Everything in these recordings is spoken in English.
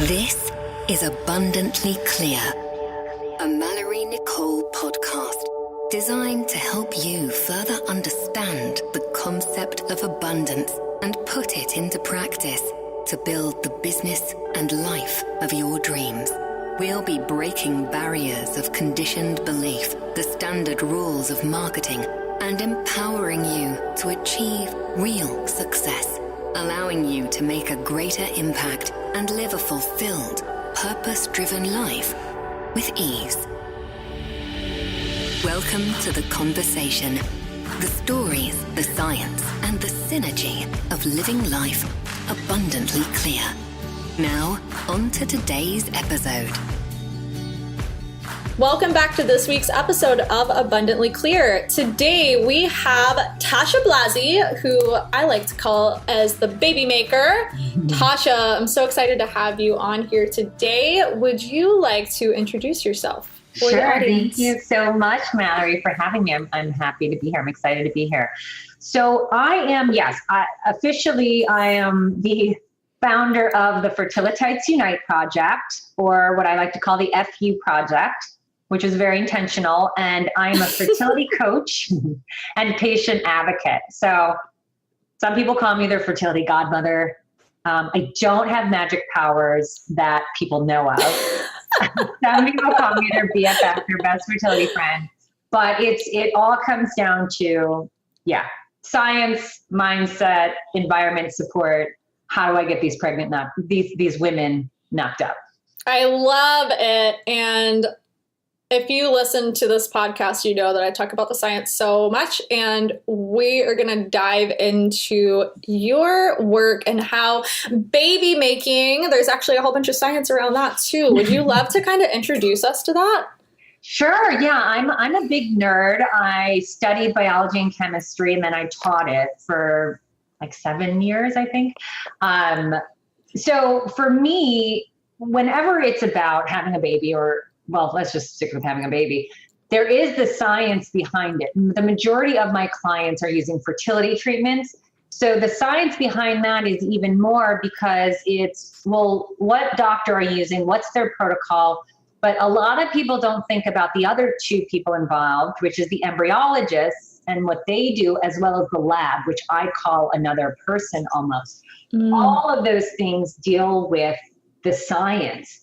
This is Abundantly Clear, a Mallory Nicole podcast designed to help you further understand the concept of abundance and put it into practice to build the business and life of your dreams. We'll be breaking barriers of conditioned belief, the standard rules of marketing, and empowering you to achieve real success, allowing you to make a greater impact and live a fulfilled, purpose-driven life with ease. Welcome to the conversation, the stories, the science, and the synergy of living life abundantly clear. Now, on to today's episode. Welcome back to this week's episode of Abundantly Clear. Today we have Tasha Blasi, who I like to call as the baby maker. Tasha, I'm so excited to have you on here today. Would you like to introduce yourself for the audience? Thank you so much, Mallory, for having me. I'm happy to be here. I'm excited to be here. So I am the founder of the Fertilitites Unite Project, or what I like to call the FU Project, which is very intentional. And I'm a fertility coach and patient advocate. So some people call me their fertility godmother. I don't have magic powers that people know of. Some people call me their BFF, their best fertility friend. But it all comes down to, science, mindset, environment, support. How do I get these these women knocked up? I love it. And if you listen to this podcast, you know that I talk about the science so much, and we are going to dive into your work and how baby making, there's actually a whole bunch of science around that too. Would you love to kind of introduce us to that? Sure. Yeah, I'm a big nerd. I studied biology and chemistry, and then I taught it for like 7 years, I think. So for me, whenever it's about having a baby, let's just stick with having a baby, there is the science behind it. The majority of my clients are using fertility treatments. So the science behind that is even more, because it's, what doctor are you using? What's their protocol? But a lot of people don't think about the other two people involved, which is the embryologists and what they do, as well as the lab, which I call another person almost. All of those things deal with the science.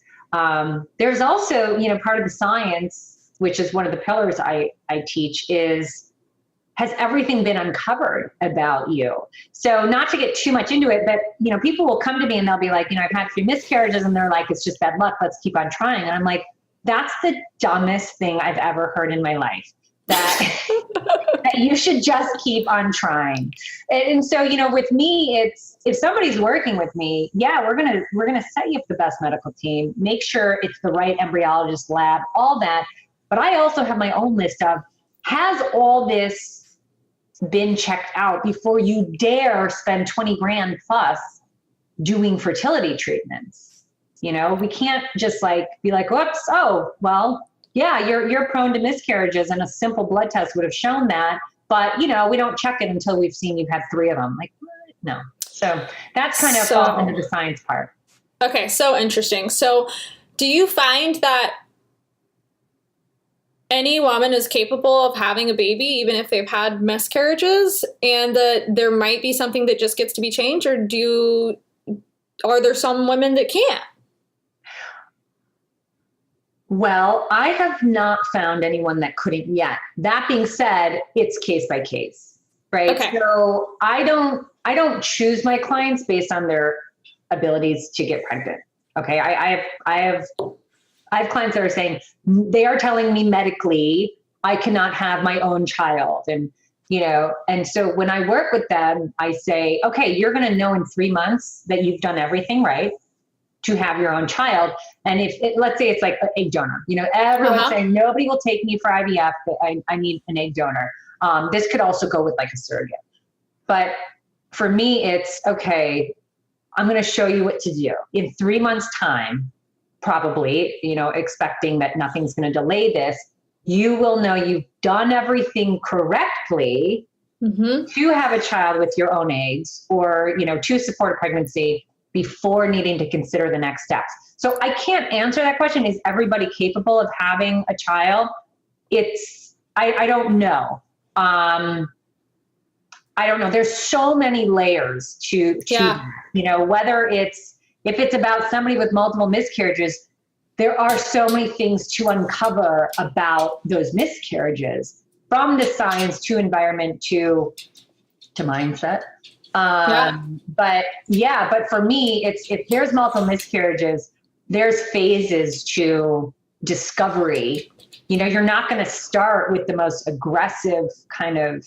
There's also, part of the science, which is one of the pillars I teach, has everything been uncovered about you? So not to get too much into it, but, people will come to me and they'll be like, I've had 3 miscarriages, and they're like, it's just bad luck. Let's keep on trying. And I'm like, that's the dumbest thing I've ever heard in my life. That you should just keep on trying. And so, with me, it's, if somebody's working with me, we're gonna set you up the best medical team, make sure it's the right embryologist lab, all that. But I also have my own list of, has all this been checked out before you dare spend 20 grand plus doing fertility treatments? We can't just be like, whoops, you're prone to miscarriages, and a simple blood test would have shown that. But, we don't check it until we've seen you've had 3 of them. Like, what? No. So that's kind of falls into the science part. Okay. So interesting. So do you find that any woman is capable of having a baby, even if they've had miscarriages, and that there might be something that just gets to be changed, or are there some women that can't? Well, I have not found anyone that couldn't yet. That being said, it's case by case, right? Okay. So I don't choose my clients based on their abilities to get pregnant. Okay. I have clients that are saying, they are telling me medically, I cannot have my own child. And, and so when I work with them, I say, okay, you're going to know in 3 months that you've done everything right to have your own child. And let's say it's like an egg donor, everyone's saying nobody will take me for IVF, but I need an egg donor. This could also go with like a surrogate. But for me, it's okay, I'm going to show you what to do in 3 months time, probably, expecting that nothing's going to delay this. You will know you've done everything correctly to have a child with your own eggs, or, to support a pregnancy. before needing to consider the next steps. So I can't answer that question. Is everybody capable of having a child? I don't know. I don't know. There's so many layers to that. You know, if it's about somebody with multiple miscarriages, there are so many things to uncover about those miscarriages, from the science to environment to mindset. But for me, if there's multiple miscarriages, there's phases to discovery. You know, you're not going to start with the most aggressive kind of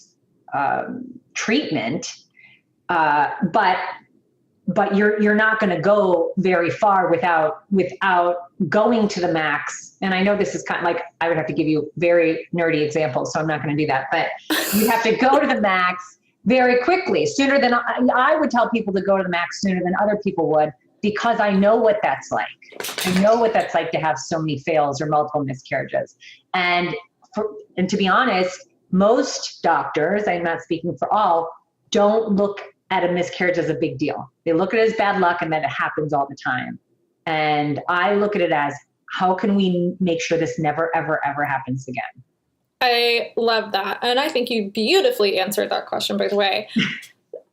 treatment, but you're not going to go very far without going to the max. And I know this is kind of like, I would have to give you very nerdy examples, so I'm not going to do that. But you have to go to the max very quickly, sooner than I would tell people to go to the max sooner than other people would, because I know what that's like. I know what that's like to have so many fails or multiple miscarriages. And to be honest, most doctors, I'm not speaking for all, don't look at a miscarriage as a big deal. They look at it as bad luck and that it happens all the time. And I look at it as, how can we make sure this never, ever, ever happens again? I love that. And I think you beautifully answered that question, by the way.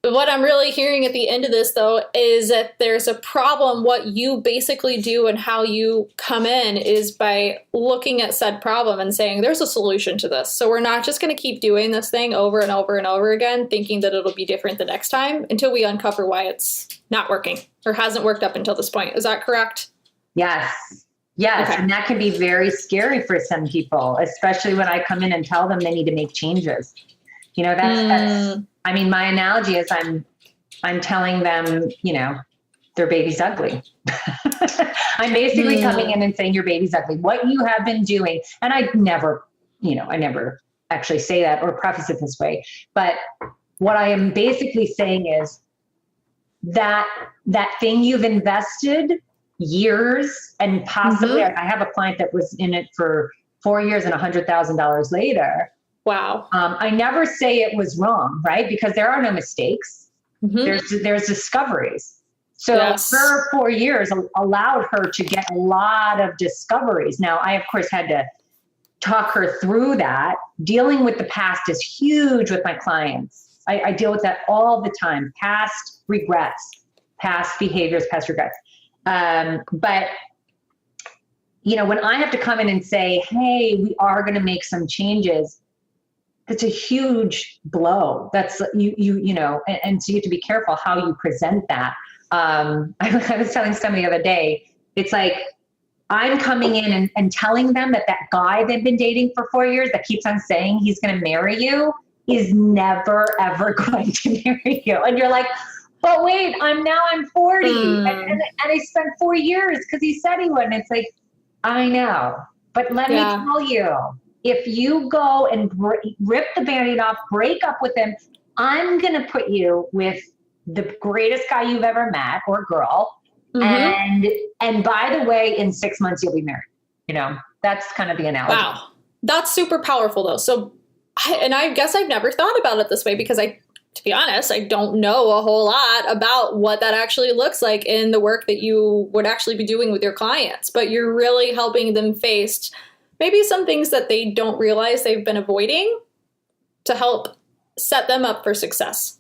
What I'm really hearing at the end of this, though, is that there's a problem. What you basically do and how you come in is by looking at said problem and saying, there's a solution to this. So we're not just going to keep doing this thing over and over and over again, thinking that it'll be different the next time, until we uncover why it's not working or hasn't worked up until this point. Is that correct? Yes. Yes. Okay. And that can be very scary for some people, especially when I come in and tell them they need to make changes. You know, that's I mean, my analogy is I'm telling them, you know, their baby's ugly. I'm basically coming in and saying, your baby's ugly. What you have been doing, and I never actually say that or preface it this way, but what I am basically saying is that thing you've invested years and possibly, I have a client that was in it for 4 years and $100,000 later. Wow. I never say it was wrong, right? Because there are no mistakes. There's discoveries. So her 4 years allowed her to get a lot of discoveries. Now, I, of course, had to talk her through that. Dealing with the past is huge with my clients. I deal with that all the time. Past regrets, past behaviors, past regrets. But you know, when I have to come in and say, hey, we are going to make some changes, that's a huge blow. That's you know, and so you have to be careful how you present that. I was telling somebody the other day, it's like, I'm coming in and telling them that guy they've been dating for 4 years that keeps on saying he's going to marry you is never, ever going to marry you. And you're like, but wait, I'm 40 and I spent 4 years because he said he would. And it's like, I know, but let me tell you, if you go and rip the Band-Aid off, break up with him, I'm going to put you with the greatest guy you've ever met, or girl. And by the way, in 6 months, you'll be married. You know, that's kind of the analogy. Wow. That's super powerful though. So, I guess I've never thought about it this way, because to be honest, I don't know a whole lot about what that actually looks like in the work that you would actually be doing with your clients, but you're really helping them face maybe some things that they don't realize they've been avoiding to help set them up for success.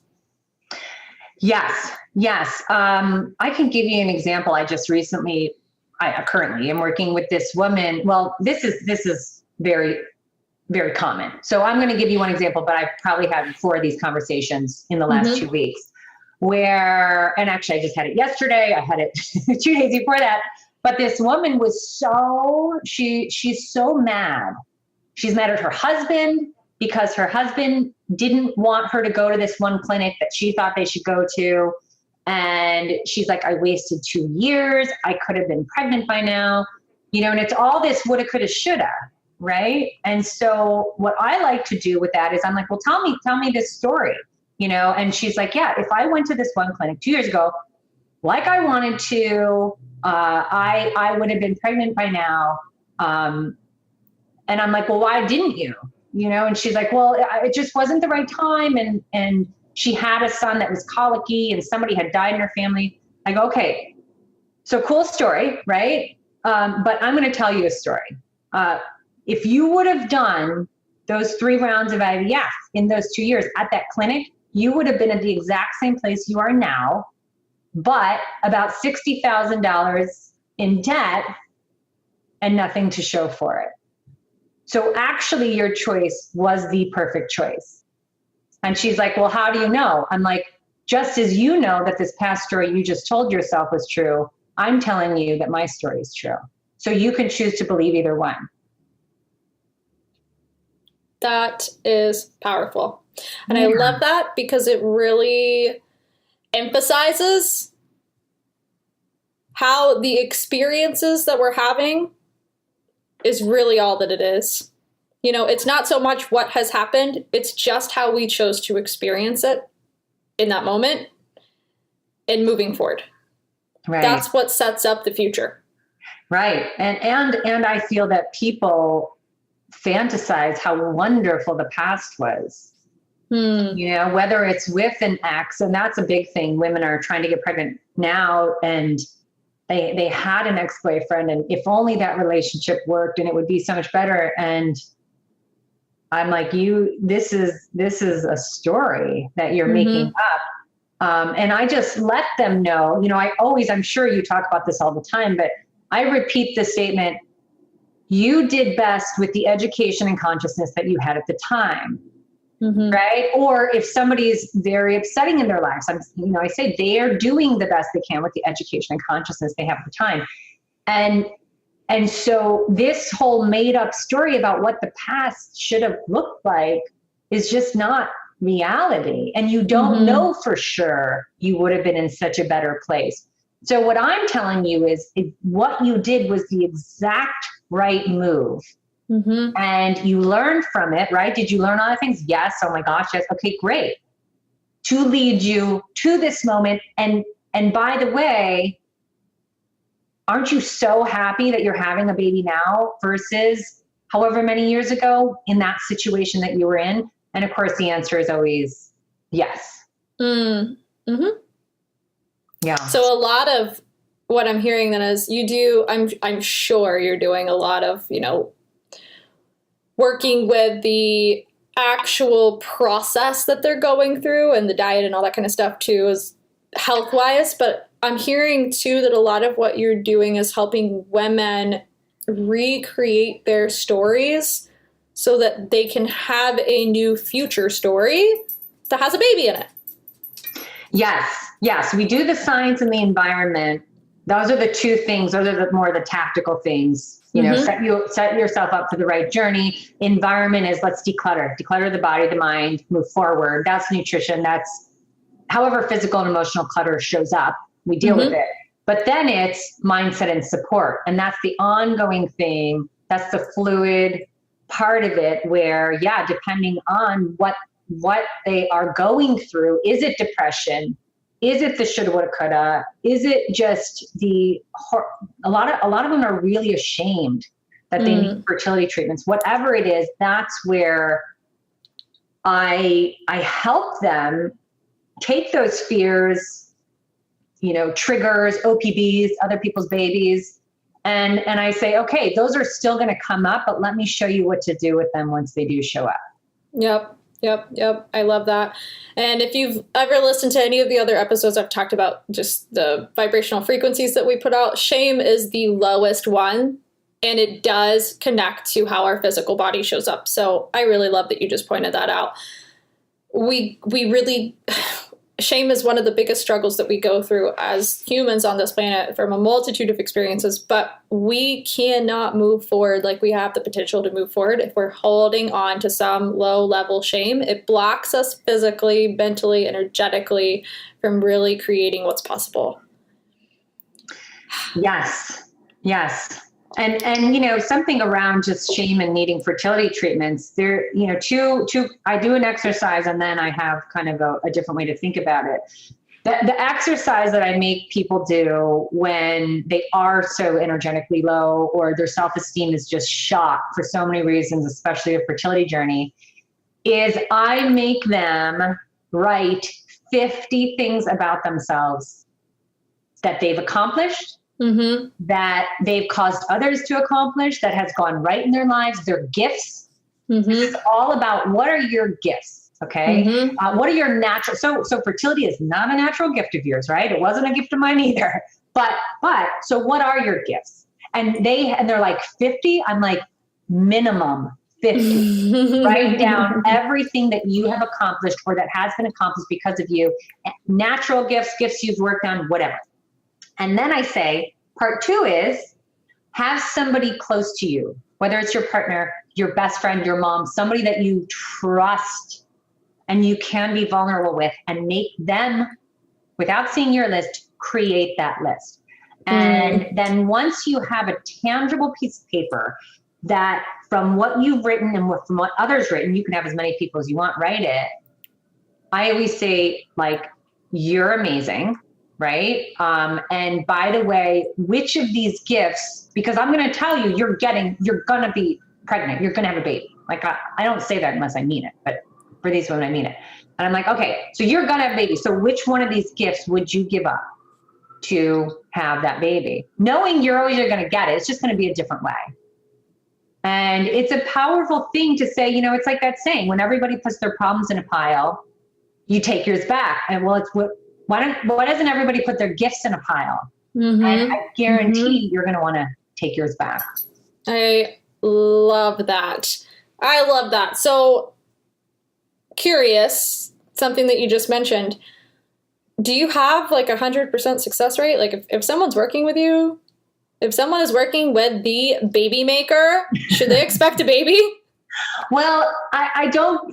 Yes. I can give you an example. I currently am working with this woman. Well, this is very, very common. So I'm going to give you one example, but I've probably had 4 of these conversations in the last 2 weeks and actually I just had it yesterday. I had it 2 days before that. But this woman was she's so mad. She's mad at her husband because her husband didn't want her to go to this one clinic that she thought they should go to. And she's like, I wasted 2 years. I could have been pregnant by now, you know, and it's all this woulda, coulda, shoulda, right? And so what I like to do with that is I'm like, well, tell me this story, you know? And she's like, yeah, if I went to this one clinic 2 years ago, like I wanted to, I would have been pregnant by now. And I'm like, well, why didn't you? You know? And she's like, well, it just wasn't the right time. And she had a son that was colicky and somebody had died in her family. I go, okay, so cool story, right? But I'm going to tell you a story. If you would have done those 3 rounds of IVF in those 2 years at that clinic, you would have been at the exact same place you are now, but about $60,000 in debt and nothing to show for it. So actually your choice was the perfect choice. And she's like, well, how do you know? I'm like, just as you know that this past story you just told yourself was true, I'm telling you that my story is true. So you can choose to believe either one. That is powerful. And I love that because it really emphasizes how the experiences that we're having is really all that it is. You know, it's not so much what has happened, it's just how we chose to experience it in that moment and moving forward. Right. That's what sets up the future. Right. And I feel that people fantasize how wonderful the past was. You know, whether it's with an ex, and that's a big thing. Women are trying to get pregnant now, and they had an ex-boyfriend, and if only that relationship worked and it would be so much better. And I'm like, this is a story that you're making up. And I just let them know, you know, I'm sure you talk about this all the time, but I repeat the statement, you did best with the education and consciousness that you had at the time. Right? Or if somebody's very upsetting in their lives, I say they are doing the best they can with the education and consciousness they have at the time. And so this whole made up story about what the past should have looked like is just not reality. And you don't know for sure you would have been in such a better place. So what I'm telling you is what you did was the exact right move. And you learned from it, right? Did you learn other things? Yes. Oh my gosh. Yes. Okay, great. To lead you to this moment. And by the way, aren't you so happy that you're having a baby now versus however many years ago in that situation that you were in? And of course, the answer is always yes. Yeah. So a lot of what I'm hearing then is you do, I'm sure you're doing a lot of, you know, working with the actual process that they're going through and the diet and all that kind of stuff too, is health-wise. But I'm hearing too that a lot of what you're doing is helping women recreate their stories so that they can have a new future story that has a baby in it. Yes. We do the science and the environment. Those are the 2 things. Those are more the tactical things. You know, set yourself up for the right journey. Environment is let's declutter the body, the mind, move forward. That's nutrition. That's however physical and emotional clutter shows up. We deal with it. But then it's mindset and support. And that's the ongoing thing. That's the fluid part of it where, depending on what they are going through, is it depression? Is it the shoulda, woulda, coulda? Is it just a lot of them are really ashamed that they need fertility treatments. Whatever it is, that's where I help them take those fears, you know, triggers, OPBs, other people's babies, and I say, okay, those are still going to come up, but let me show you what to do with them once they do show up. Yep. I love that. And if you've ever listened to any of the other episodes, I've talked about just the vibrational frequencies that we put out. Shame is the lowest one, and it does connect to how our physical body shows up. So I really love that you just pointed that out. We really, shame is one of the biggest struggles that we go through as humans on this planet from a multitude of experiences, but we cannot move forward like we have the potential to move forward if we're holding on to some low level shame. It blocks us physically, mentally, energetically from really creating what's possible. Yes. And you know, something around just shame and needing fertility treatments, there, you know, I do an exercise and then I have kind of a different way to think about it. The exercise that I make people do when they are so energetically low or their self-esteem is just shot for so many reasons, especially a fertility journey, is I make them write 50 things about themselves that they've accomplished, that they've caused others to accomplish, that has gone right in their lives, their gifts. This is all about what are your gifts, okay? What are your natural, so fertility is not a natural gift of yours, right? It wasn't a gift of mine either. But so what are your gifts? And they're like 50. I'm like, minimum 50. Write down everything that you have accomplished or that has been accomplished because of you. Natural gifts, gifts you've worked on, whatever. And then I say, part 2 is have somebody close to you, whether it's your partner, your best friend, your mom, somebody that you trust and you can be vulnerable with, and make them, without seeing your list, create that list. And then once you have a tangible piece of paper that from what you've written and from what others written, you can have as many people as you want write it. I always say, like, you're amazing, right? And by the way, which of these gifts, because I'm going to tell you, you're going to be pregnant, you're going to have a baby. Like, I don't say that unless I mean it, but for these women, I mean it. And I'm like, okay, so you're going to have a baby. So which one of these gifts would you give up to have that baby? Knowing you're always going to get it. It's just going to be a different way. And it's a powerful thing to say, you know, it's like that saying, when everybody puts their problems in a pile, you take yours back. And well, it's why doesn't everybody put their gifts in a pile? And I guarantee you're going to want to take yours back. I love that. I love that. So curious, something that you just mentioned, do you have like 100% success rate? Like if someone's working with you, if someone is working with the baby maker, should they expect a baby? Well, I do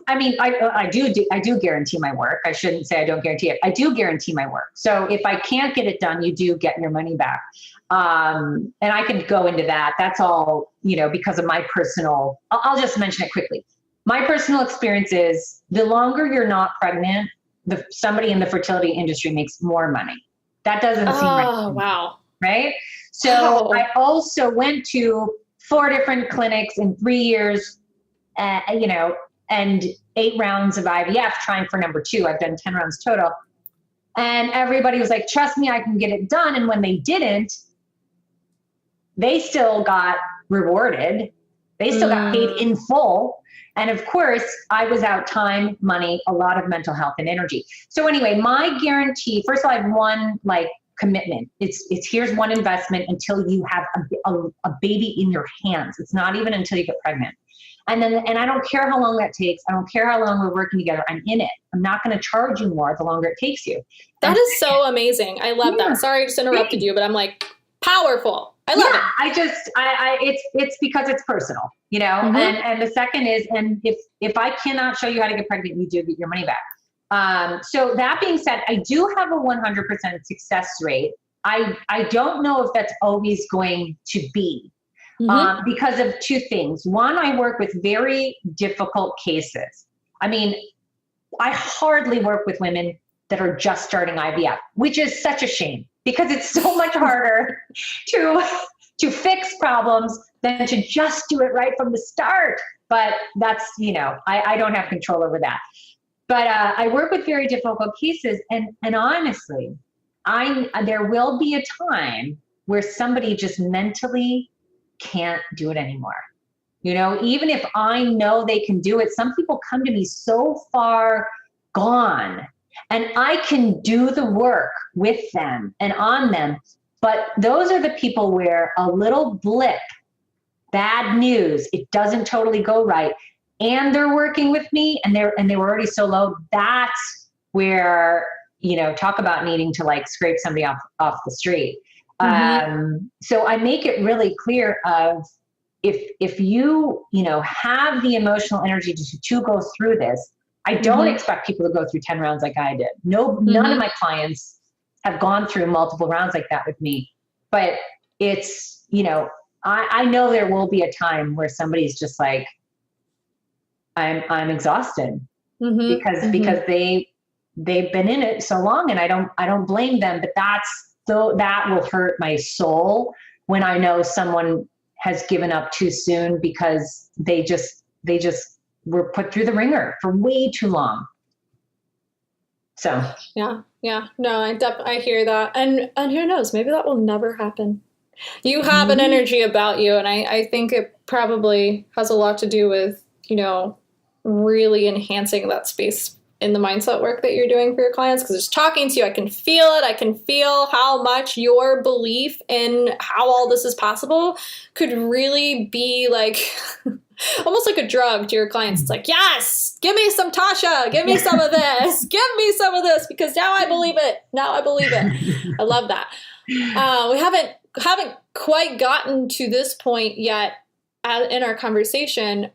guarantee my work. I shouldn't say I don't guarantee it. I do guarantee my work. So if I can't get it done, you do get your money back. And I could go into that. That's all, you know, because of my personal, I'll just mention it quickly. My personal experience is the longer you're not pregnant, somebody in the fertility industry makes more money. That doesn't seem right. Oh, wow. Right? So I also went to 4 different clinics in 3 years, you know, and 8 rounds of IVF trying for number 2. I've done 10 rounds total. And everybody was like, trust me, I can get it done. And when they didn't, they still got rewarded. They still got paid in full. And of course, I was out time, money, a lot of mental health and energy. So anyway, my guarantee, first of all, I have one like commitment. It's here's one investment until you have a baby in your hands. It's not even until you get pregnant. And I don't care how long that takes. I don't care how long we're working together. I'm in it. I'm not going to charge you more the longer it takes you. That is so amazing. I love that. Sorry, I just interrupted you, but I'm like, powerful. I love it. It's because it's personal, you know? And the second is, and if I cannot show you how to get pregnant, you do get your money back. So that being said, I do have a 100% success rate. I don't know if that's always going to be because of 2 things. One, I work with very difficult cases. I mean, I hardly work with women that are just starting IVF, which is such a shame because it's so much harder to fix problems than to just do it right from the start. But that's, you know, I don't have control over that. But I work with very difficult cases. And honestly, there will be a time where somebody just mentally can't do it anymore. You know, even if I know they can do it, some people come to me so far gone and I can do the work with them and on them. But those are the people where a little blip, bad news, it doesn't totally go right. And they're working with me and they were already so low. That's where, you know, talk about needing to like scrape somebody off the street. So I make it really clear of if you know, have the emotional energy to go through this, I don't expect people to go through 10 rounds like I did. None of my clients have gone through multiple rounds like that with me, but it's, you know, I know there will be a time where somebody's just like, I'm exhausted because they've been in it so long, and I don't blame them, but that will hurt my soul when I know someone has given up too soon because they just were put through the ringer for way too long. So yeah, Yeah. No, I hear that. And who knows, maybe that will never happen. You have an energy about you, and I think it probably has a lot to do with, really enhancing that space in the mindset work that you're doing for your clients. Because just talking to you, I can feel it. I can feel how much your belief in how all this is possible could really be like almost like a drug to your clients. It's like, yes, give me some Tasha, give me some of this, give me some of this, because now I believe it. Now I believe it. I love that. We haven't quite gotten to this point yet in our conversation,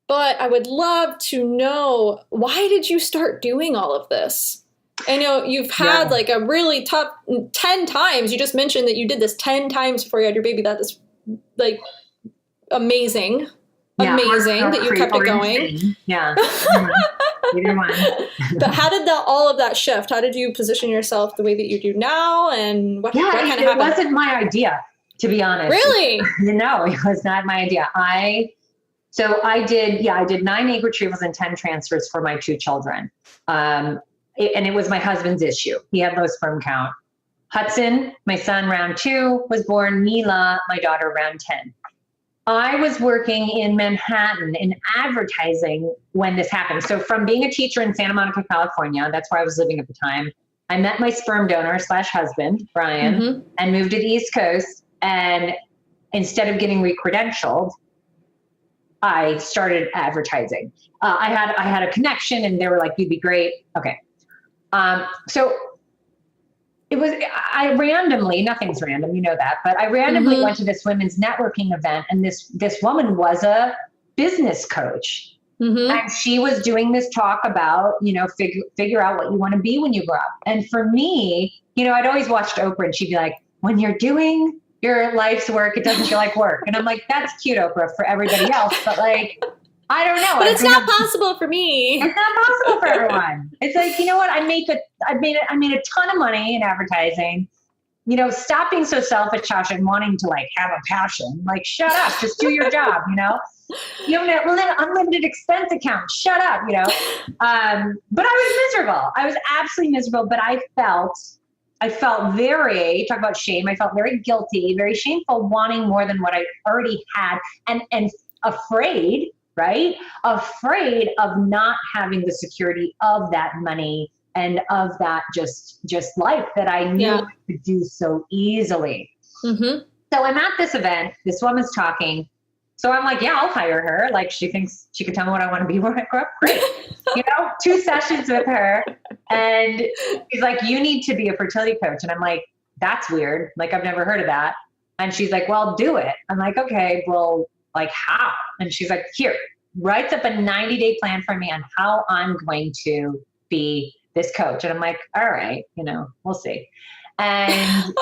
but I would love to know, why did you start doing all of this? I know you've had like a really tough 10 times. You just mentioned that you did this 10 times before you had your baby. That is like amazing. Amazing that you kept it going. Yeah. Either one. But how did all of that shift? How did you position yourself the way that you do now? And what kind of happened? It wasn't my idea, to be honest. Really? No, it was not my idea. I did 9 egg retrievals and 10 transfers for my 2 children. And it was my husband's issue. He had low sperm count. Hudson, my son, round 2, was born. Mila, my daughter, round 10. I was working in Manhattan in advertising when this happened. So from being a teacher in Santa Monica, California, that's where I was living at the time, I met my sperm donor / husband, Brian, and moved to the East Coast. And instead of getting re-credentialed, I started advertising. I had a connection, and they were like, "You'd be great." Okay. So I randomly, nothing's random, you know that, but I randomly went to this women's networking event, and this woman was a business coach. And she was doing this talk about, figure out what you want to be when you grow up. And for me, I'd always watched Oprah, and she'd be like, when you're doing your life's work, it doesn't feel like work. And I'm like, that's cute, Oprah, for everybody else. But like, I don't know. But it's not possible for me. It's not possible for everyone. It's like, you know what? I made a ton of money in advertising. Stop being so selfish, Tasha, and wanting to like have a passion. Like, shut up. Just do your job. You have an unlimited expense account. Shut up. But I was miserable. I was absolutely miserable. But I felt very, talk about shame. I felt very guilty, very shameful, wanting more than what I already had, and afraid. Right? Afraid of not having the security of that money and of that just life that I knew I could do so easily. So I'm at this event, this woman's talking. So I'm like, yeah, I'll hire her. Like, she thinks she can tell me what I want to be when I grow up. Great. 2 sessions with her. And she's like, you need to be a fertility coach. And I'm like, that's weird. Like, I've never heard of that. And she's like, well, do it. I'm like, okay, well, like how? And she's like, here, writes up a 90-day plan for me on how I'm going to be this coach. And I'm like, all right, we'll see. And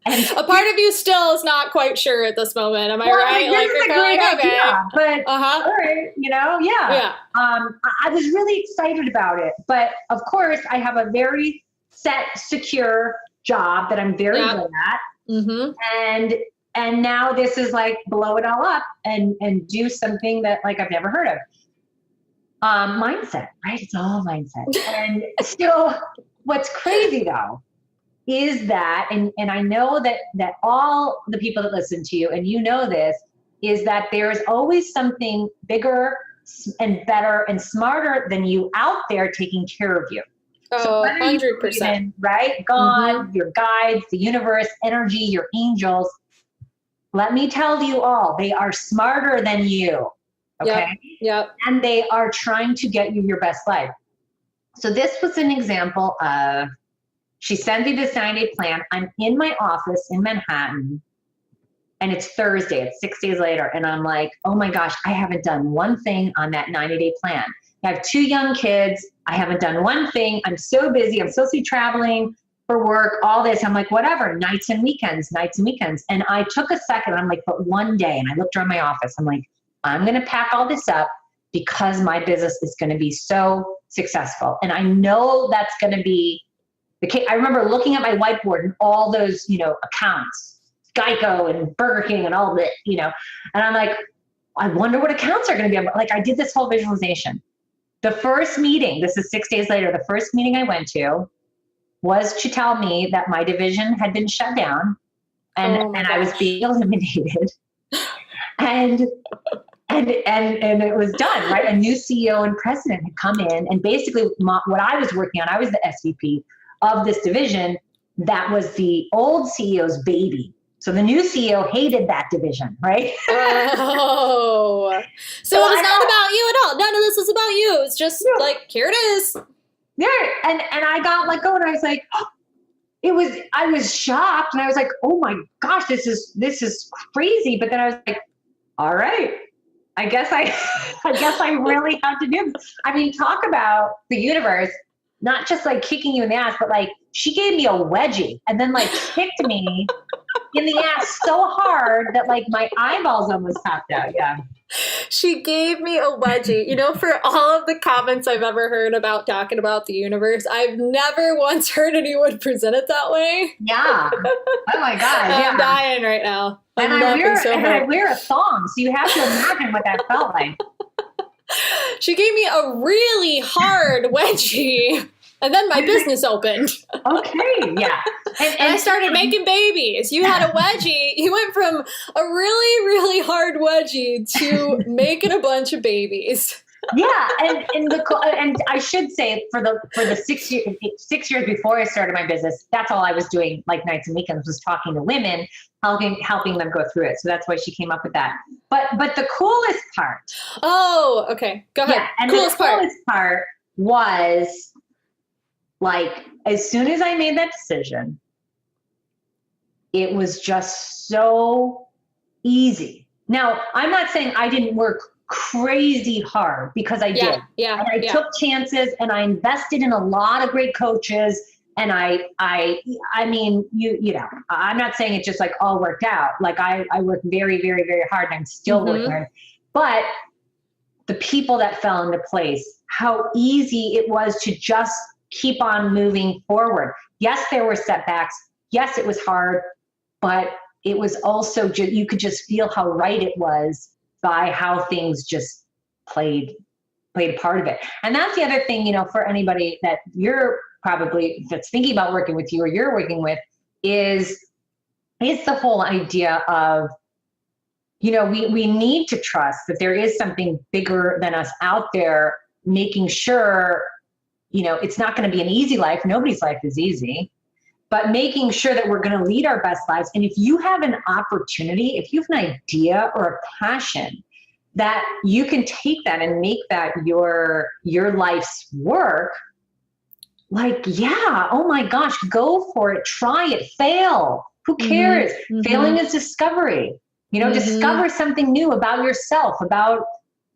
a part of you still is not quite sure at this moment. Am I right? This is a great idea, but all right, yeah. I was really excited about it, but of course I have a very set, secure job that I'm very good at. And now this is like blow it all up and do something that like I've never heard of. Mindset, right? It's all mindset. And still, what's crazy though is that, and I know that all the people that listen to you, and this, is that there's always something bigger and better and smarter than you out there taking care of you. Oh, 100%. Right? God, your guides, the universe, energy, your angels. Let me tell you all, they are smarter than you. Okay. Yep. And they are trying to get you your best life. So this was an example of, she sends me this 90-day plan. I'm in my office in Manhattan, and it's Thursday. It's 6 days later. And I'm like, oh my gosh, I haven't done one thing on that 90-day plan. I have 2 young kids. I haven't done one thing. I'm so busy. I'm supposed to be traveling for work, all this. I'm like, whatever, nights and weekends. And I took a second. I'm like, but one day, and I looked around my office. I'm like, I'm going to pack all this up because my business is going to be so successful. And I know that's going to be the case. I remember looking at my whiteboard and all those, accounts, Geico and Burger King and all that, and I'm like, I wonder what accounts are going to be. Like, I did this whole visualization. The first meeting, this is 6 days later, the first meeting I went to, was to tell me that my division had been shut down and I was being eliminated. And it was done, right? A new CEO and president had come in, and basically what I was working on, I was the SVP of this division. That was the old CEO's baby. So the new CEO hated that division, right? Oh, so it was not about you at all. None of this was about you. It's just like, here it is. Yeah, and I got let go, and I was like, I was shocked, and I was like, oh my gosh, this is crazy. But then I was like, all right, I guess I really have to do this. I mean, talk about the universe, not just like kicking you in the ass, but like she gave me a wedgie and then like kicked me in the ass so hard that like my eyeballs almost popped out. Yeah. She gave me a wedgie. You know, for all of the comments I've ever heard about talking about the universe, I've never once heard anyone present it that way. Yeah. Oh my God. I'm dying right now. And I wear a thong, so you have to imagine what that felt like. She gave me a really hard wedgie, and then my business opened. Okay, yeah. And I started making babies. You had a wedgie. You went from a really, really hard wedgie to making a bunch of babies. Yeah, and I should say for the 6 years before I started my business, that's all I was doing, like nights and weekends, was talking to women, helping them go through it. So that's why she came up with that. But the coolest part. Oh, okay. Go ahead. Yeah, and the coolest part was like, as soon as I made that decision, it was just so easy. Now, I'm not saying I didn't work crazy hard, because I did. Yeah. And I took chances, and I invested in a lot of great coaches. And I mean, you know, I'm not saying it just like all worked out. Like I worked very, very, very hard, and I'm still working hard. But the people that fell into place, how easy it was to just keep on moving forward. Yes, there were setbacks. Yes, it was hard, but it was also just, you could just feel how right it was by how things just played a part of it. And that's the other thing, you know, for anybody that you're probably that's thinking about working with you or you're working with, is the whole idea of, you know, we need to trust that there is something bigger than us out there, making sure, you know, it's not going to be an easy life. Nobody's life is easy, but making sure that we're going to lead our best lives. And if you have an opportunity, if you have an idea or a passion, that you can take that and make that your life's work, like, yeah, oh my gosh, go for it, try it, fail. Who cares? Failing is discovery. You know, discover something new about yourself, about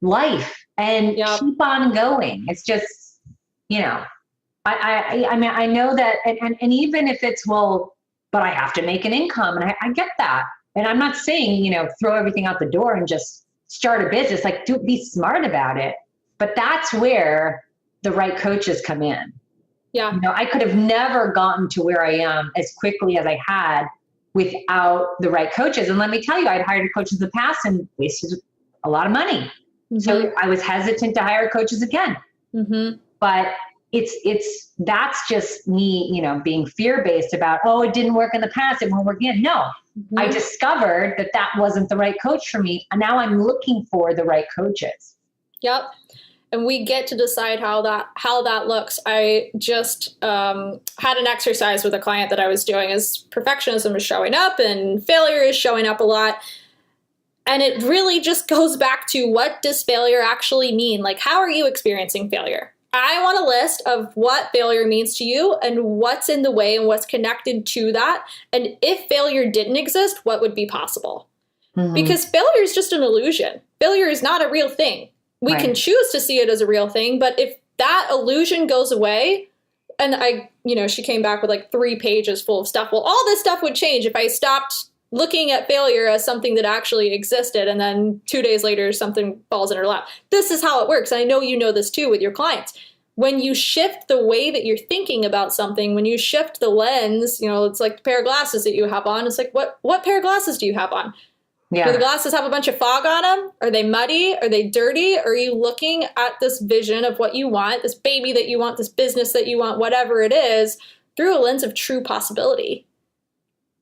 life, and keep on going. It's just, you know, I mean, I know that, and even if it's, well, but I have to make an income, and I get that. And I'm not saying, you know, throw everything out the door and just start a business, like be smart about it. But that's where the right coaches come in. Yeah. You know, I could have never gotten to where I am as quickly as I had without the right coaches. And let me tell you, I'd hired coaches in the past and wasted a lot of money. So I was hesitant to hire coaches again. But that's just me, you know, being fear-based about, oh, it didn't work in the past, it won't work again. No, I discovered that wasn't the right coach for me. And now I'm looking for the right coaches. Yep. And we get to decide how that looks. I just had an exercise with a client that I was doing, as perfectionism is showing up and failure is showing up a lot. And it really just goes back to, what does failure actually mean? Like, how are you experiencing failure? I want a list of what failure means to you and what's in the way and what's connected to that. And if failure didn't exist, what would be possible? Because failure is just an illusion. Failure is not a real thing. We can choose to see it as a real thing, but if that illusion goes away, and she came back with like 3 pages full of stuff. Well, all this stuff would change if I stopped looking at failure as something that actually existed, and then 2 days later, something falls in her lap. This is how it works. I know you know this too with your clients. When you shift the way that you're thinking about something, when you shift the lens, you know, it's like the pair of glasses that you have on. It's like, what pair of glasses do you have on? Yeah. Do the glasses have a bunch of fog on them? Are they muddy? Are they dirty? Are you looking at this vision of what you want, this baby that you want, this business that you want, whatever it is, through a lens of true possibility.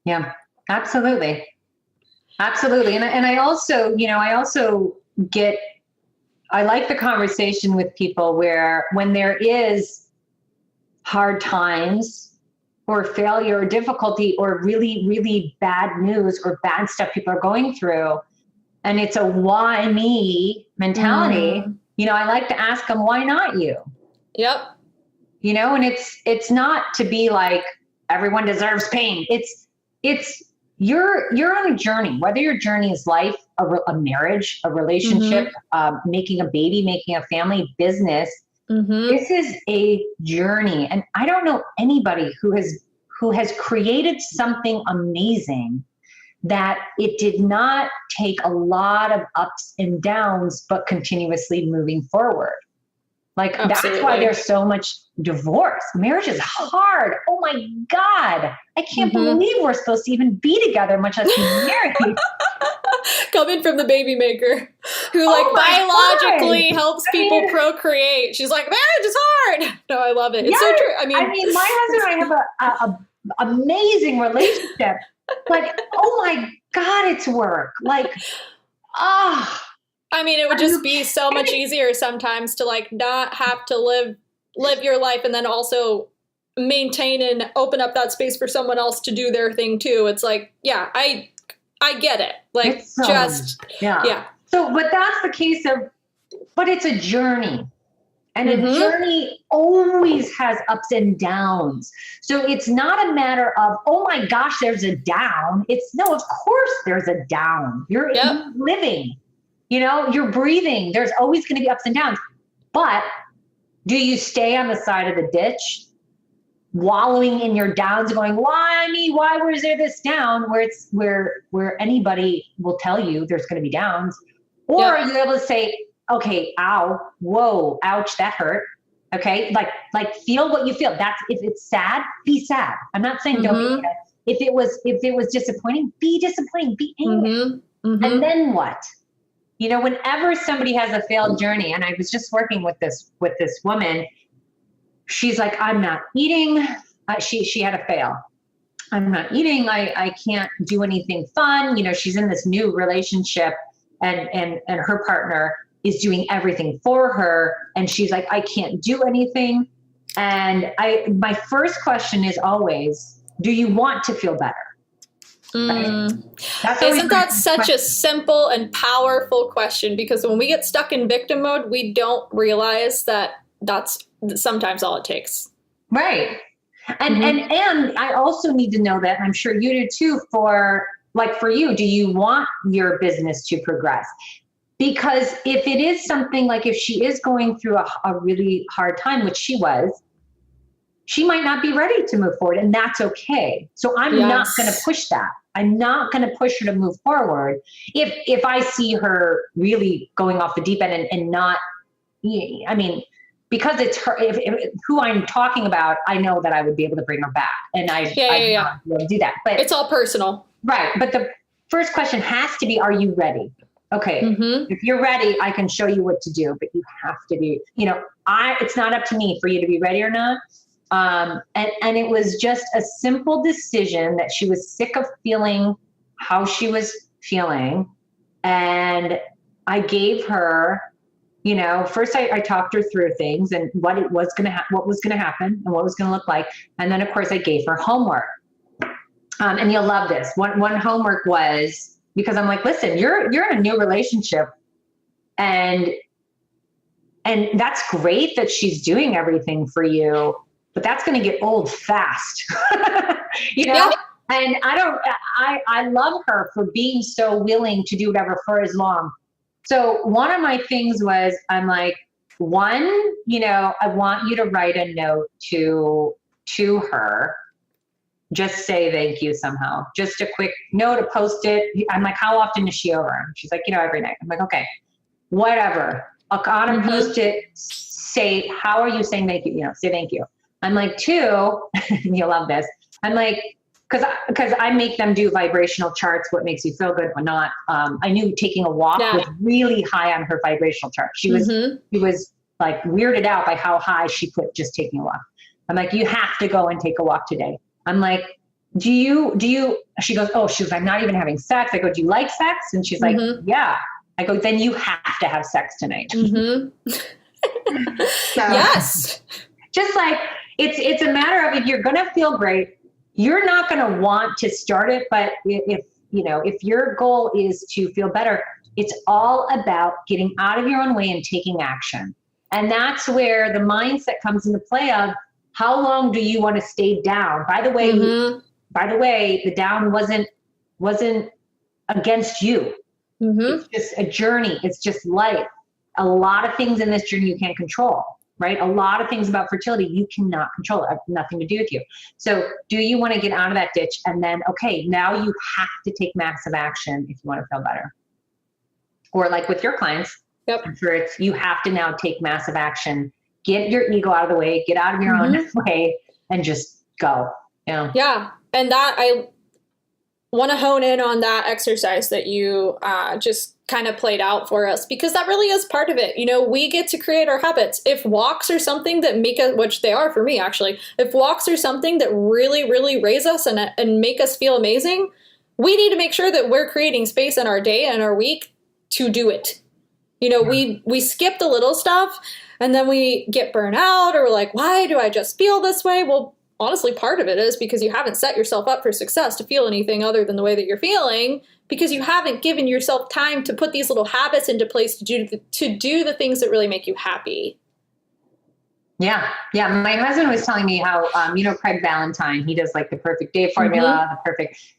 Yeah, absolutely. Absolutely. And I also, I like the conversation with people where when there is hard times or failure or difficulty or really, really bad news or bad stuff people are going through, and it's a why me mentality, I like to ask them, why not you? Yep. And it's not to be like everyone deserves pain. It's you're on a journey, whether your journey is life, a marriage, a relationship, making a baby, making a family, business. This is a journey. And I don't know anybody who has created something amazing that it did not take a lot of ups and downs, but continuously moving forward. Like, Absolutely. That's why there's so much divorce. Marriage is hard. Oh my God. I can't believe we're supposed to even be together, much less be married. Coming from the baby maker who biologically helps people procreate. She's like, marriage is hard. No, I love it. It's so true. I mean, my husband and I have a amazing relationship. Like, oh my God, it's work. Like, I mean, it would just be so much easier sometimes to not have to live your life and then also maintain and open up that space for someone else to do their thing too. It's like, yeah, I get it. Like, yeah. So, but that's the case but it's a journey. And a journey always has ups and downs. So it's not a matter of, oh my gosh, there's a down. No, of course there's a down. You're living, you're breathing. There's always going to be ups and downs. But do you stay on the side of the ditch, wallowing in your downs, going, why me? Why was there this down? Where anybody will tell you there's going to be downs. Or are you able to say, okay, ow, whoa, ouch, that hurt. Okay, like feel what you feel. If it's sad, be sad. I'm not saying don't be sad. If it was disappointing, be disappointing, be angry. And then what? Whenever somebody has a failed journey, and I was just working with this woman, she's like, I'm not eating. She had a fail. I'm not eating. I can't do anything fun. She's in this new relationship, and her partner is doing everything for her. And she's like, I can't do anything. And my first question is always, do you want to feel better? Right? Isn't that such a simple and powerful question? Because when we get stuck in victim mode, we don't realize that that's sometimes all it takes. Right. And I also need to know that, and I'm sure you do too, for you, do you want your business to progress? Because if it is something like, if she is going through a really hard time, which she was, she might not be ready to move forward, and that's okay. So I'm not going to push that. I'm not going to push her to move forward. If I see her really going off the deep end and not, because it's her, if who I'm talking about, I know that I would be able to bring her back, and I'd not be able to do that. But it's all personal. Right. But the first question has to be, are you ready? Okay, if you're ready, I can show you what to do, but you have to be, it's not up to me for you to be ready or not. And it was just a simple decision that she was sick of feeling how she was feeling. And I gave her, first I talked her through things and what was going to happen and what was going to look like. And then of course I gave her homework. And you'll love this. One homework was, because I'm like, listen, you're in a new relationship, and that's great that she's doing everything for you, but that's going to get old fast, Yeah. And I love her for being so willing to do whatever for as long. So one of my things was, I'm like, I want you to write a note to her. Just say thank you somehow. Just a quick note, a Post-it. I'm like, how often is she over? She's like, every night. I'm like, okay, whatever. On a Post-it, say, how are you saying thank you? Say thank you. I'm like, 2, and you'll love this. I'm like, because I make them do vibrational charts, what makes you feel good, what not. I knew taking a walk was really high on her vibrational chart. She was like weirded out by how high she put just taking a walk. I'm like, you have to go and take a walk today. I'm like, do you, she goes, oh, I'm not even having sex. I go, do you like sex? And she's like, yeah. I go, then you have to have sex tonight. So, yes. Just like, it's a matter of, if you're going to feel great, you're not going to want to start it. But if your goal is to feel better, it's all about getting out of your own way and taking action. And that's where the mindset comes into play of, how long do you want to stay down? By the way, the down wasn't against you. It's just a journey. It's just life. A lot of things in this journey you can't control, right? A lot of things about fertility you cannot control. It has nothing to do with you. So do you want to get out of that ditch? And then, okay, now you have to take massive action if you want to feel better. Or like with your clients, I'm sure you have to now take massive action. Get your ego out of the way, get out of your own way, and just go. Yeah. And that, I want to hone in on that exercise that you just kind of played out for us, because that really is part of it. We get to create our habits. If walks are something that make us, which they are for me actually, if walks are something that really, really raise us and make us feel amazing, we need to make sure that we're creating space in our day and our week to do it. We skip the little stuff and then we get burnt out, or we're like, why do I just feel this way? Well, honestly, part of it is because you haven't set yourself up for success to feel anything other than the way that you're feeling, because you haven't given yourself time to put these little habits into place to do the things that really make you happy. Yeah. My husband was telling me how, Craig Valentine, he does like the perfect day formula,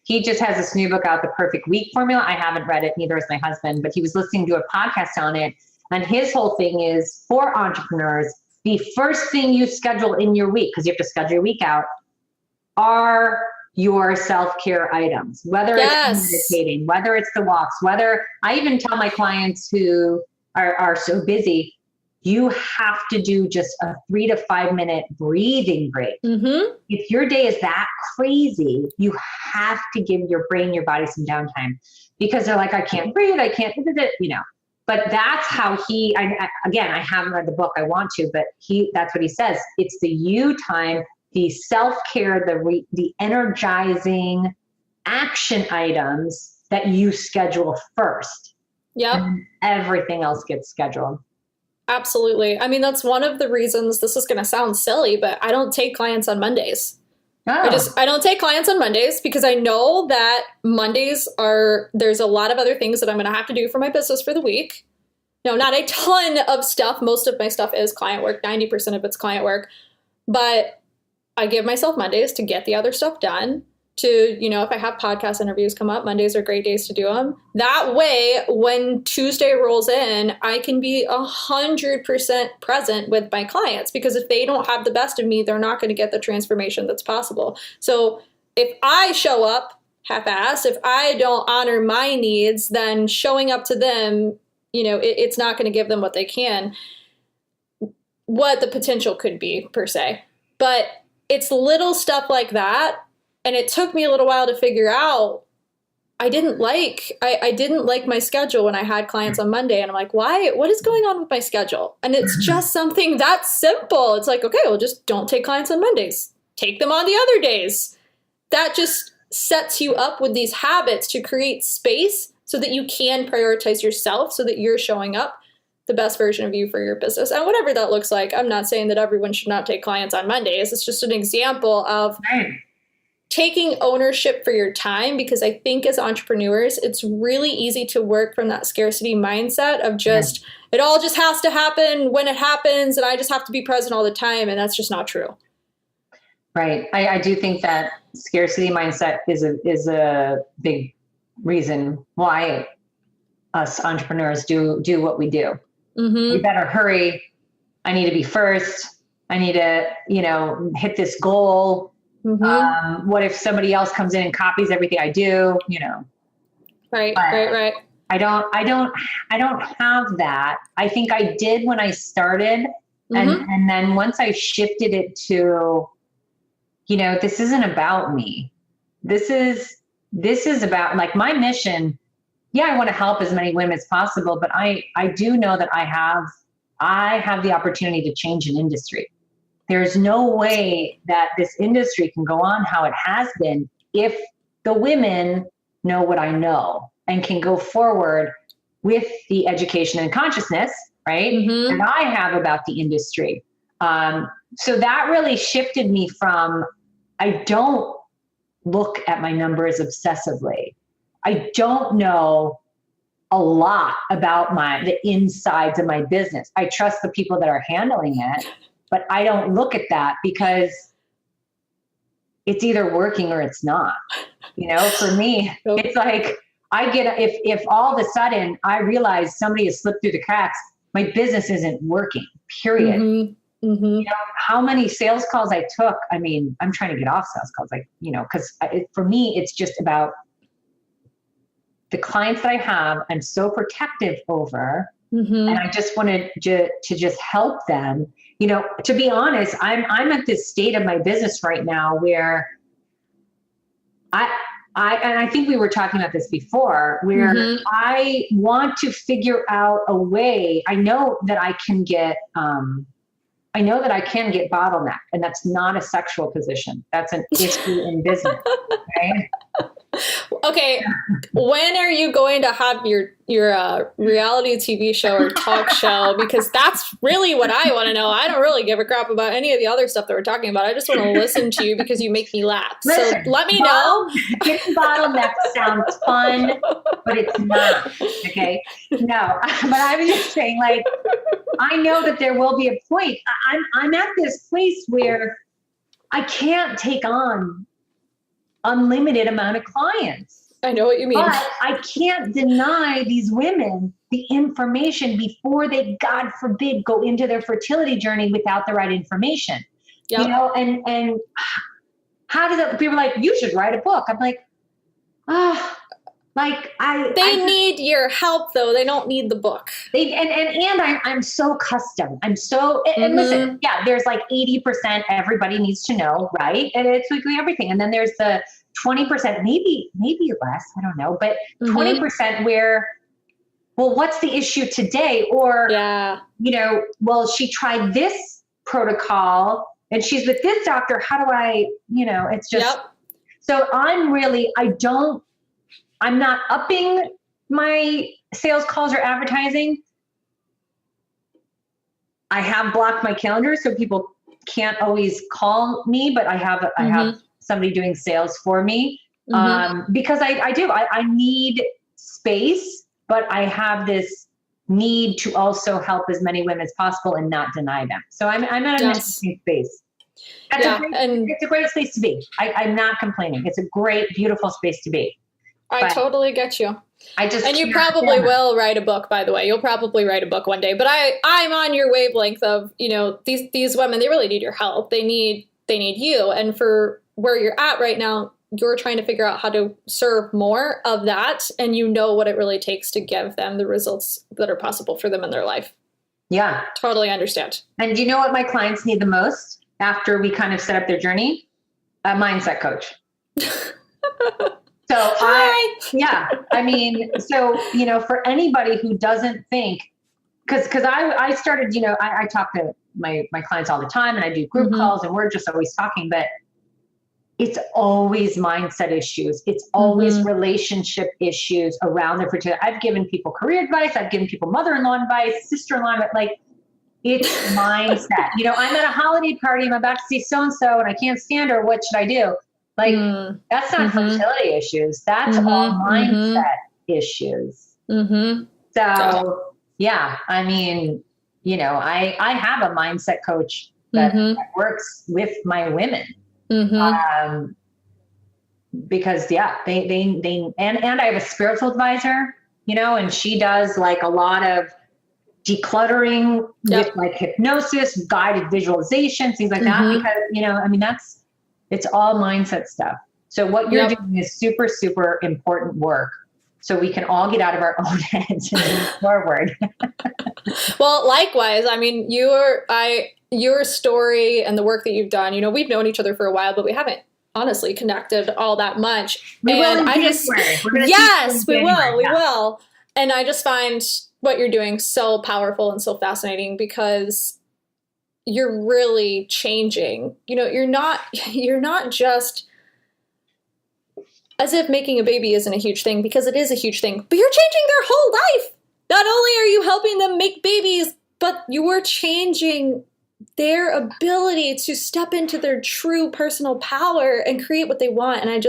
he just has this new book out, the perfect week formula. I haven't read it, neither has my husband, but he was listening to a podcast on it. And his whole thing is, for entrepreneurs, the first thing you schedule in your week, because you have to schedule your week out, are your self-care items, whether it's meditating, whether it's the walks, whether I even tell my clients who are so busy, you have to do just a 3 to 5 minute breathing break. If your day is that crazy, you have to give your brain, your body some downtime, because they're like, I can't breathe. I can't, but that's how I haven't read the book. I want to, but that's what he says. It's the you time, the self-care, the energizing action items that you schedule first. And everything else gets scheduled. Absolutely. I mean, that's one of the reasons, this is going to sound silly, but I don't take clients on Mondays. I don't take clients on Mondays because I know that Mondays there's a lot of other things that I'm going to have to do for my business for the week. No, not a ton of stuff. Most of my stuff is client work. 90% of it's client work. But I give myself Mondays to get the other stuff done. If I have podcast interviews come up, Mondays are great days to do them. That way, when Tuesday rolls in, I can be 100% present with my clients, because if they don't have the best of me, they're not going to get the transformation that's possible. So if I show up half-assed, if I don't honor my needs, then showing up to them, it's not going to give them what they can, what the potential could be per se. But it's little stuff like that. And it took me a little while to figure out, I didn't like my schedule when I had clients on Monday. And I'm like, why? What is going on with my schedule? And it's just something that simple. It's like, okay, well, just don't take clients on Mondays. Take them on the other days. That just sets you up with these habits to create space so that you can prioritize yourself, so that you're showing up the best version of you for your business. And whatever that looks like, I'm not saying that everyone should not take clients on Mondays. It's just an example of taking ownership for your time, because I think as entrepreneurs, it's really easy to work from that scarcity mindset of just, it all just has to happen when it happens, and I just have to be present all the time. And that's just not true. Right. I do think that scarcity mindset is a big reason why us entrepreneurs do what we do. We better hurry. I need to be first. I need to, hit this goal. What if somebody else comes in and copies everything I do, Right. I don't have that. I think I did when I started. And then once I shifted it to, this isn't about me. This is about, like, my mission. Yeah, I want to help as many women as possible, but I do know that I have the opportunity to change an industry. there's no way that this industry can go on how it has been if the women know what I know and can go forward with the education and consciousness, right, that I have about the industry. So that really shifted me from, I don't look at my numbers obsessively. I don't know a lot about the insides of my business. I trust the people that are handling it, but I don't look at that because it's either working or it's not. For me, it's like if all of a sudden I realize somebody has slipped through the cracks, my business isn't working, period. How many sales calls I took. I mean, I'm trying to get off sales calls, because for me, it's just about the clients that I have. I'm so protective over, and I just wanted to just help them. To be honest, I'm at this state of my business right now where and I think we were talking about this before, where I want to figure out a way. I know that I can get bottlenecked, and that's not a sexual position. That's an issue in business. Right? Okay. When are you going to have your reality TV show or talk show? Because that's really what I want to know. I don't really give a crap about any of the other stuff that we're talking about. I just want to listen to you because you make me laugh. Listen, so let me know. Getting bottlenecked sounds fun, but it's not. Okay. No, but I was just saying, I know that there will be a point. I'm at this place where I can't take on unlimited amount of clients. I know what you mean. But I can't deny these women the information before they, God forbid, go into their fertility journey without the right information. Yep. And how does it, people are like, you should write a book. I'm like, they need your help though. They don't need the book. I'm so custom. And listen, there's 80% everybody needs to know, right? And it's weekly everything. And then there's the 20%, maybe less, I don't know, but 20% where, well, what's the issue today? Or, well, she tried this protocol and she's with this doctor. How do I, it's just, so I'm not upping my sales calls or advertising. I have blocked my calendar so people can't always call me, but I have somebody doing sales for me because I need space, but I have this need to also help as many women as possible and not deny them. So I'm at an interesting space. It's a great space to be. I'm not complaining. It's a great, beautiful space to be. I totally get you. And you probably will write a book, by the way. You'll probably write a book one day. But I'm on your wavelength of, these women, they really need your help. They need you. And for where you're at right now, you're trying to figure out how to serve more of that. And you know what it really takes to give them the results that are possible for them in their life. Yeah. Totally understand. And do you know what my clients need the most after we kind of set up their journey? A mindset coach. So for anybody who doesn't think, because I started, I talk to my clients all the time and I do group calls and we're just always talking, but it's always mindset issues. It's always relationship issues around their fertility. I've given people career advice. I've given people mother-in-law advice, sister-in-law advice. It's mindset. I'm at a holiday party. I'm about to see so-and-so and I can't stand her. What should I do? That's not fertility issues. That's all mindset issues. So I mean, I have a mindset coach that works with my women. Because they and I have a spiritual advisor, and she does a lot of decluttering with hypnosis, guided visualization, things like that. Because, it's all mindset stuff. So what you're doing is super, super important work. So we can all get out of our own heads and move forward. Well, likewise, I mean, your story and the work that you've done, we've known each other for a while, but we haven't honestly connected all that much. We will. And I just find what you're doing so powerful and so fascinating because you're really changing. You know, you're not just, as if making a baby isn't a huge thing, because it is a huge thing, but you're changing their whole life. Not only are you helping them make babies, but you are changing their ability to step into their true personal power and create what they want. And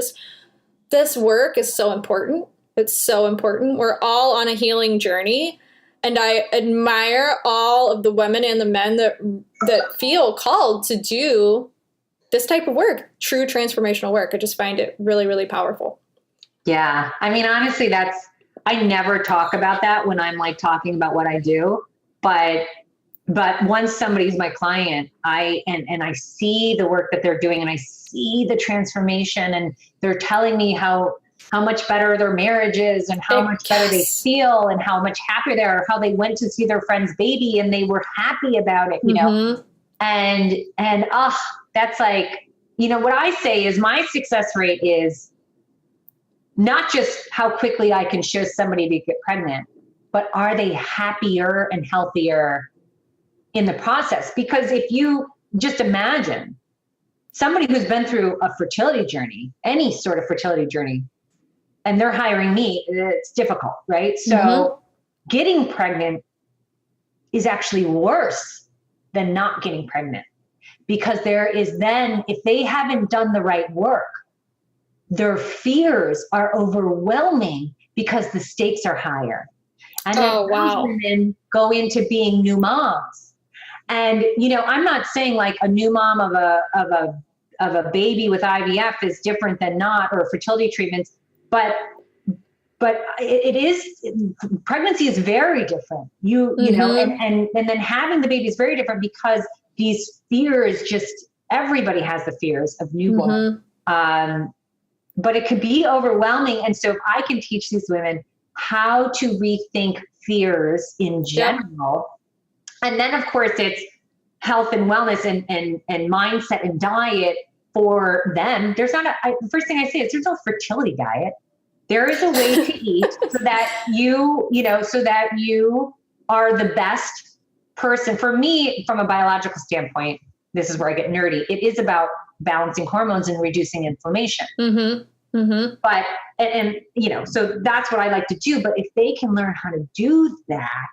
this work is so important. It's so important. We're all on a healing journey. And I admire all of the women and the men that feel called to do this type of work, true transformational work. I just find it really, really powerful. Yeah. I mean, honestly, I never talk about that when I'm like talking about what I do, but once somebody's my client, I see the work that they're doing, and I see the transformation, and they're telling me how much better their marriage is, and how much better they feel, and how much happier they are, how they went to see their friend's baby and they were happy about it, you know? And that's like, you know, what I say is my success rate is not just how quickly I can show somebody to get pregnant, but are they happier and healthier in the process? Because if you just imagine somebody who's been through a fertility journey, any sort of fertility journey, and they're hiring me, it's difficult, right? So getting pregnant is actually worse than not getting pregnant, because there is then, if they haven't done the right work, their fears are overwhelming because the stakes are higher. And then those women go into being new moms. And, you know, I'm not saying like a new mom of a baby with IVF is different than not, or fertility treatments, but it is, pregnancy is very different. You know, and then having the baby is very different, because these fears, just everybody has the fears of newborn. But it could be overwhelming. And so if I can teach these women how to rethink fears in general, and then of course it's health and wellness and mindset and diet for them. There's not the first thing I say is there's no fertility diet. There is a way to eat so that so that you are the best person. For me, from a biological standpoint, this is where I get nerdy. It is about balancing hormones and reducing inflammation. But, and you know, so that's what I like to do. But if they can learn how to do that,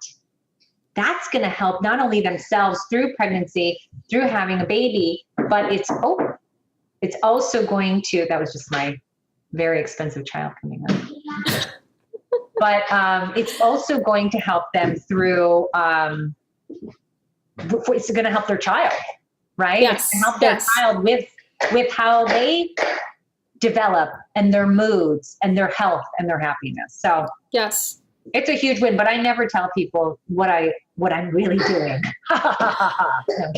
that's going to help not only themselves through pregnancy, through having a baby, but it's also going to, that was just my very expensive child coming up. But it's also going to help them through, it's going to help their child, right? Yes. It's going to help their child with how they develop, and their moods and their health and their happiness. So yes, it's a huge win, but I never tell people what I'm really doing. No,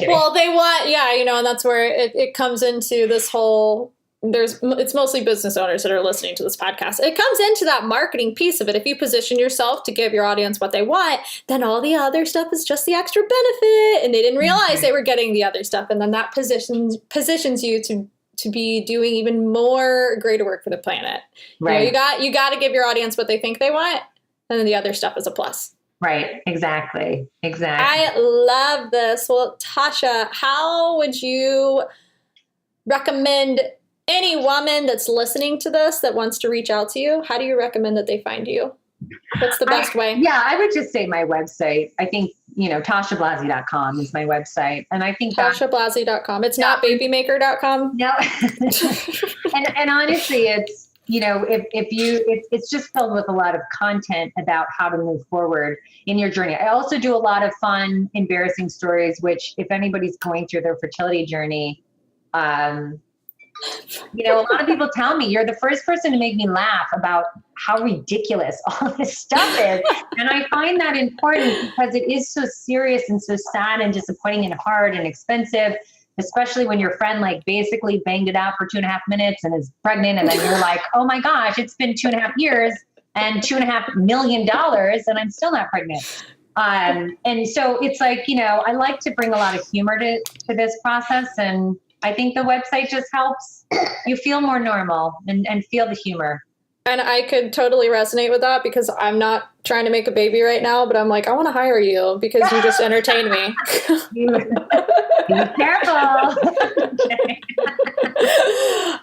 well, they want, you know, and that's where it comes into this whole, it's mostly business owners that are listening to this podcast. It comes into that marketing piece of it. If you position yourself to give your audience what they want, then all the other stuff is just the extra benefit, and they didn't realize they were getting the other stuff. And then that positions you to be doing even more greater work for the planet. Right. You know, you got to give your audience what they think they want, and then the other stuff is a plus. Right. Exactly. I love this. Well, Tasha, how would you recommend any woman that's listening to this that wants to reach out to you? How do you recommend that they find you? What's the best way? Yeah, I would just say my website. I think, you know, tashablasi.com is my website. And I think tashablasi.com. It's not babymaker.com. No. and honestly, it's, you know, it's just filled with a lot of content about how to move forward in your journey. I also do a lot of fun, embarrassing stories, which if anybody's going through their fertility journey, you know, a lot of people tell me you're the first person to make me laugh about how ridiculous all this stuff is. And I find that important because it is so serious and so sad and disappointing and hard and expensive, especially when your friend like basically banged it out for 2.5 minutes and is pregnant. And then you're like, oh my gosh, it's been 2.5 years and $2.5 million and I'm still not pregnant. And so it's like, you know, I like to bring a lot of humor to this process. And I think the website just helps you feel more normal and feel the humor. And I could totally resonate with that because I'm not trying to make a baby right now, but I'm like, I want to hire you because you just entertain me. Be careful.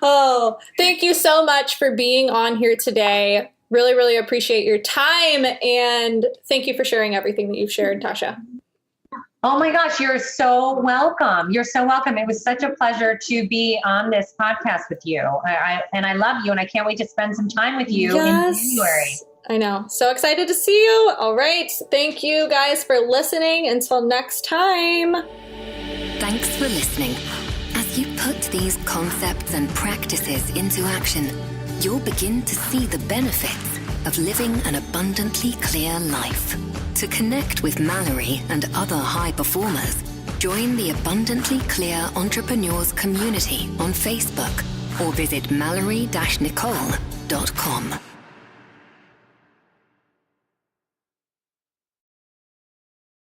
Oh, thank you so much for being on here today. Really, really appreciate your time. And thank you for sharing everything that you've shared, Tasha. Oh my gosh, you're so welcome. You're so welcome. It was such a pleasure to be on this podcast with you. I love you, and I can't wait to spend some time with you in January. I know. So excited to see you. All right. Thank you guys for listening. Until next time. Thanks for listening. As you put these concepts and practices into action, you'll begin to see the benefits of living an abundantly clear life. To connect with Mallory and other high performers, join the Abundantly Clear Entrepreneurs community on Facebook or visit mallory-nicole.com.